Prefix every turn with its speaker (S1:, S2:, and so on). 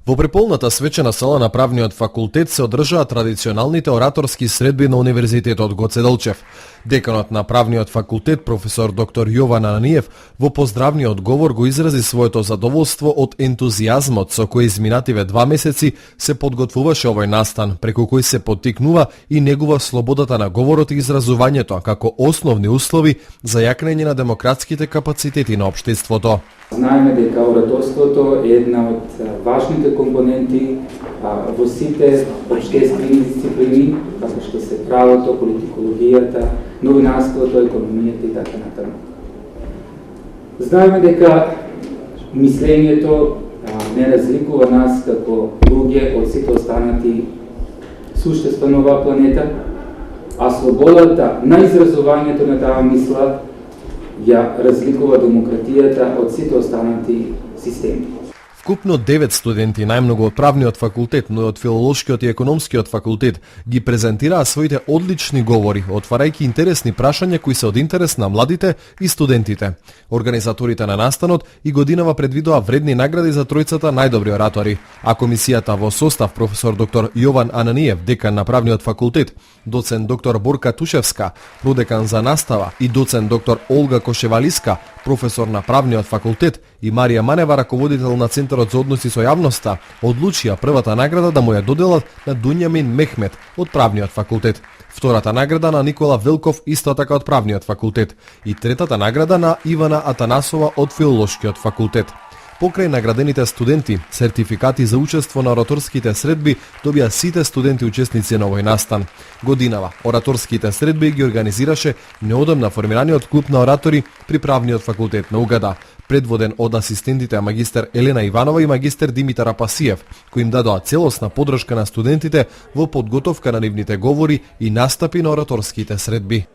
S1: Во преполната свечена сала на правниот факултет се одржаа традиционалните ораторски средби на Универзитетот Гоце Делчев. Деканот на правниот факултет професор доктор Јован Ананиев во поздравниот говор го изрази своето задоволство од ентузијазмот со кој изминативе 2 месеци се подготвуваше овој настан, преку кој се поттикнува и негува слободата на говорот и изразувањето како основни услови за јакнење на демократските капацитети на општеството.
S2: Знаеме дека ораторството е една од важните компоненти во сите општествени дисциплини, како што се правото, политикологијата, новинарството, економијата и така натаму. Знаеме дека мислењето не разликува нас како луѓе од сите останати суштества на оваа планета, а слободата на изразувањето на таа мисла ја разликува демократијата од сите останати системи.
S1: Вкупно 9 студенти, најмногу од правниот факултет, но и од филолошкиот и економскиот факултет, ги презентираа своите одлични говори, отварајќи интересни прашања кои се од интерес на младите и студентите. Организаторите на настанот и годинава предвидоа вредни награди за тројцата најдобри оратори, а комисијата во состав професор доктор Јован Ананиев, декан на правниот факултет, доцент доктор Борка Тушевска, продекан за настава и доцент доктор Олга Кошевалиска, професор на правниот факултет, и Марија Манева, раководител на Центарот за односи со јавноста, одлучија првата награда да му ја доделат на Дуњамин Мехмет од правниот факултет, втората награда на Никола Велков исто така од правниот факултет и третата награда на Ивана Атанасова од филолошкиот факултет. Покрај наградените студенти, сертификати за учество на ораторските средби добија сите студенти учесници на овој настан. Годинава ораторските средби ги организираше неодамна формираниот клуб на оратори при правниот факултет на Угада, предводен од асистентите магистер Елена Иванова и магистер Димитар Апасиев, кои им дадоа целосна подршка на студентите во подготовка на нивните говори и настапи на ораторските средби.